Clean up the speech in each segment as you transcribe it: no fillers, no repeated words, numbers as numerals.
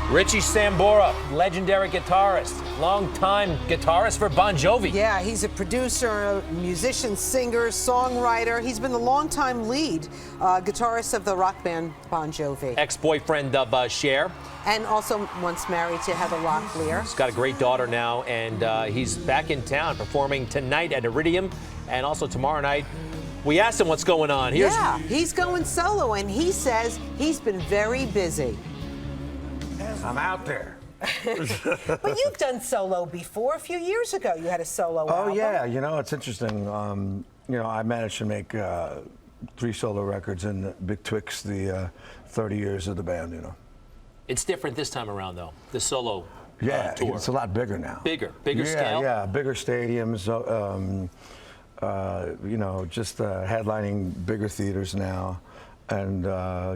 Richie Sambora, legendary guitarist, longtime guitarist for Bon Jovi. Yeah, he's a producer, musician, singer, songwriter. He's been the longtime lead guitarist of the rock band Bon Jovi. Ex-boyfriend of Cher. And also once married to Heather Locklear. He's got a great daughter now, and he's back in town performing tonight at Iridium and also tomorrow night. We asked him what's going on. Yeah, he's going solo, and he says he's been very busy. I'm out there. But you've done solo before. A few years ago, you had a solo album. Oh, yeah. You know, it's interesting. I managed to make 3 solo records in betwixt the 30 years of the band, you know. It's different this time around, though, the solo tour. It's a lot bigger now. Bigger scale? Yeah, bigger stadiums, just headlining bigger theaters now. And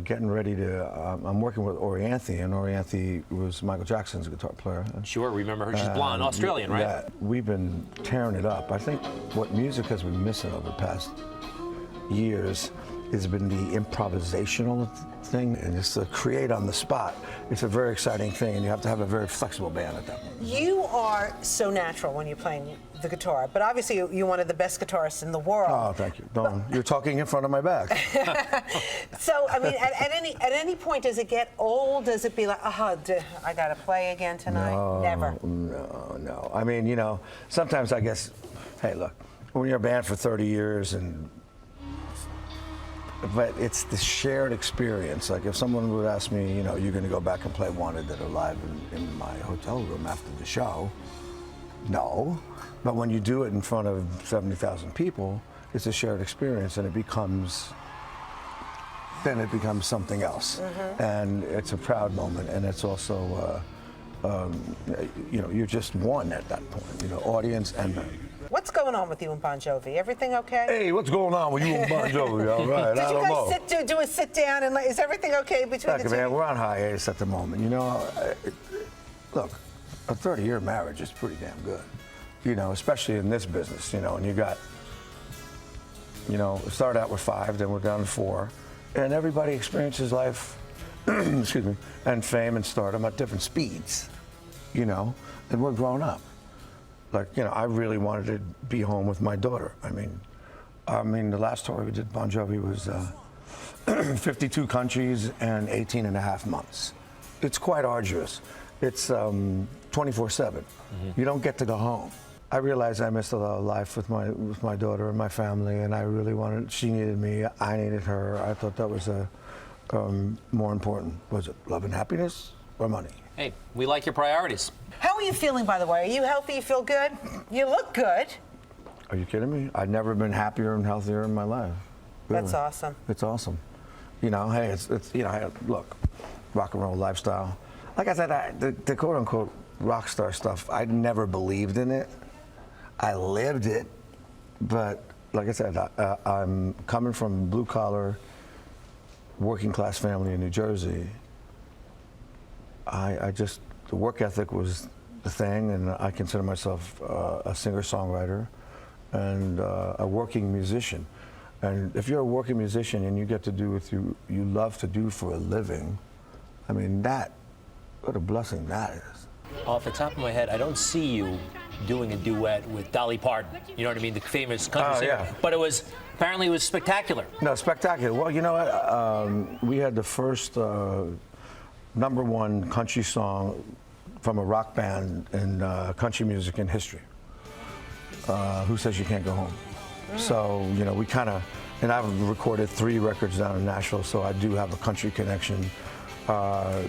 getting ready to, I'm working with Orianthi, and Orianthi was Michael Jackson's guitar player. Sure, remember her. She's blonde, Australian, right? Yeah, we've been tearing it up. I think what music has been missing over the past years has been the improvisational thing, and just to create on the spot. It's a very exciting thing, and you have to have a very flexible band at that point. You are so natural when you're playing the guitar, but obviously you're one of the best guitarists in the world. Oh, thank you. You're talking in front of my back. So, I mean, at any point, does it get old? Does it be like, I got to play again tonight? No, Never. No. I mean, you know, sometimes I guess, hey, look, when you're a band for 30 years but it's the shared experience. Like if someone would ask me, you know, you're going to go back and play Wanted Dead or Alive in my hotel room after the show, no. But when you do it in front of 70,000 people, it's a shared experience, and it becomes something else. Mm-hmm. And it's a proud moment, and it's also, you're just one at that point, you know, audience and band. What's going on with you and Bon Jovi? Everything okay? Hey, what's going on with you and Bon Jovi? All right, Did you guys do a sit down and is everything okay between the two? Man, we're on hiatus at the moment. You know, look, a 30-year marriage is pretty damn good. You know, especially in this business. You know, and you got, you know, started out with 5, then we're down to 4, and everybody experiences life, excuse me, and fame and stardom at different speeds. You know, and we're grown up. Like, you know, I really wanted to be home with my daughter. I mean, the last tour we did, Bon Jovi, was 52 countries and 18 and a half months. It's quite arduous. It's 24/7. Mm-hmm. You don't get to go home. I realized I missed a lot of life with my daughter and my family, and I really wanted. She needed me. I needed her. I thought that was more important. Was it love and happiness or money? Hey, we like your priorities. How are you feeling, by the way? Are you healthy? You feel good? You look good. Are you kidding me? I've never been happier and healthier in my life. Really. That's awesome. It's awesome. You know, hey, it's you know, hey, look, rock and roll lifestyle. Like I said, the quote unquote rock star stuff, I never believed in it. I lived it, but like I said, I'm coming from blue collar, working class family in New Jersey. The work ethic was the thing, and I consider myself a singer-songwriter and a working musician. And if you're a working musician and you get to do what you love to do for a living, I mean, what a blessing that is. Off the top of my head, I don't see you doing a duet with Dolly Parton. You know what I mean? The famous country singer. Yeah. But apparently it was spectacular. No, spectacular. Well, you know what? We had the first #1 country song from a rock band in country music in history. Who Says You Can't Go Home? So, you know, we kind of, and I've recorded 3 records down in Nashville, so I do have a country connection.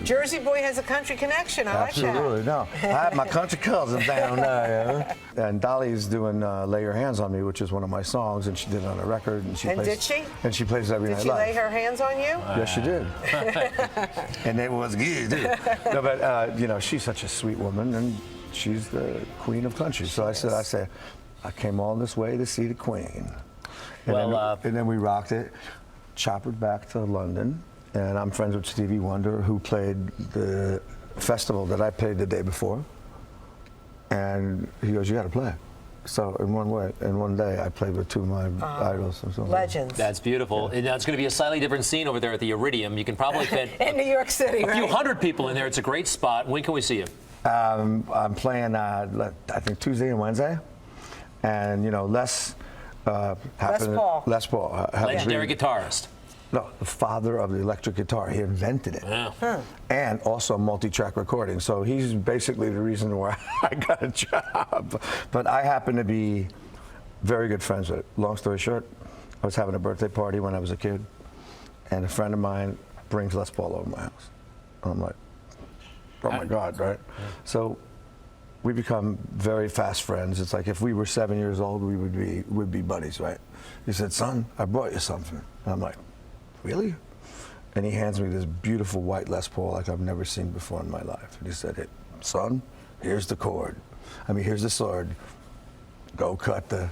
Jersey boy has a country connection. I like that. Absolutely, no. I have my country cousin down there. And Dolly's doing Lay Your Hands on Me, which is one of my songs, and she did it on a record. And did she? And she plays every night live. Did she lay her hands on you? Yes, she did. And it was good, too. No, but, you know, she's such a sweet woman, and she's the queen of country. So I said, I came all this way to see the queen. And then we rocked it, choppered back to London. And I'm friends with Stevie Wonder, who played the festival that I played the day before. And he goes, you got to play. So in one day, I played with two of my idols. Or something. Legends. That's beautiful. And now it's going to be a slightly different scene over there at the Iridium. You can probably fit in New York City, a few hundred people in there. It's a great spot. When can we see you? I'm playing, I think, Tuesday and Wednesday. And, you know, Les Paul. Legendary guitarist. No, the father of the electric guitar. He invented it. Yeah. And also multi-track recording. So he's basically the reason why I got a job. But I happen to be very good friends with it. Long story short, I was having a birthday party when I was a kid, and a friend of mine brings Les Paul over my house. And I'm like, oh my God, right? Yeah. So we become very fast friends. It's like if we were 7 years old, we'd be buddies, right? He said, son, I brought you something. And I'm like, really? And he hands me this beautiful white Les Paul like I've never seen before in my life. And he said, hey, son, here's the cord. Here's the sword. Go cut the...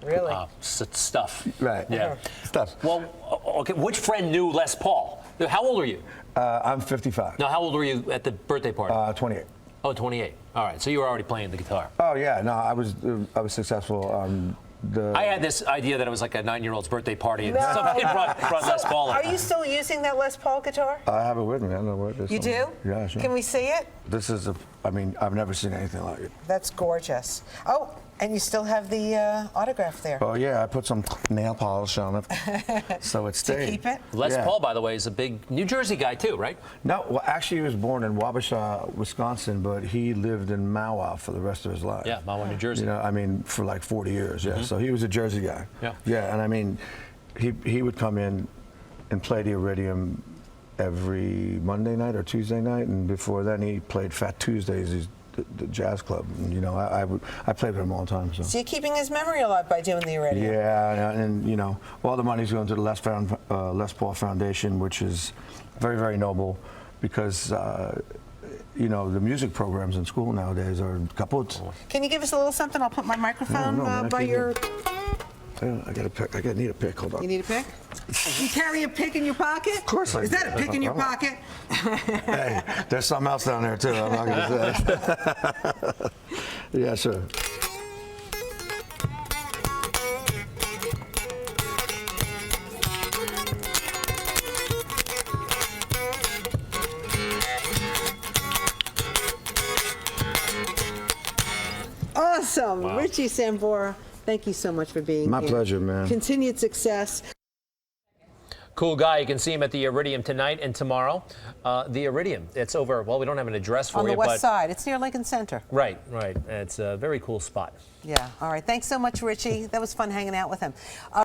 Really? Stuff. Right. Yeah. Stuff. Well, okay, which friend knew Les Paul? How old are you? I'm 55. Now, how old were you at the birthday party? 28. Oh, 28. All right, so you were already playing the guitar. Oh, yeah. No, I was successful. I had this idea that it was like a 9-year-old's birthday party, and somebody brought Les Paul in. Are you still using that Les Paul guitar? I have it with me. I don't know what it is. You do? Yeah, sure. Can we see it? This is I've never seen anything like it. That's gorgeous. Oh, and you still have the autograph there. Oh, yeah. I put some nail polish on it, so it stayed. To keep it? Les Paul, by the way, is a big New Jersey guy, too, right? No, well, actually, he was born in Wabasha, Wisconsin, but he lived in Mahwah for the rest of his life. Yeah, Mahwah, New Jersey. You know, for like 40 years, yeah. So he was a Jersey guy. Yeah. Yeah, and he would come in and play the Iridium every Monday night or Tuesday night, and before then he played Fat Tuesdays, the jazz club. And, you know, I played with him all the time. So you're keeping his memory alive by doing the Iridium. Yeah, and you know, all the money's going to the Les Paul Foundation, which is very, very noble, because you know, the music programs in school nowadays are kaput. Can you give us a little something? I'll put my microphone by your... I got a pick. I need a pick. Hold on. You need a pick? You carry a pick in your pocket? Of course I do. Is that a pick in your pocket? Hey, there's something else down there, too. I'm not going to say. Yeah, sure. Awesome. Wow. Richie Sambora, thank you so much for being here. My pleasure, man. Continued success. Cool guy. You can see him at the Iridium tonight and tomorrow. The Iridium, it's over, well, we don't have an address for you. On the west side. It's near Lincoln Center. Right, right. It's a very cool spot. Yeah. All right. Thanks so much, Richie. That was fun hanging out with him.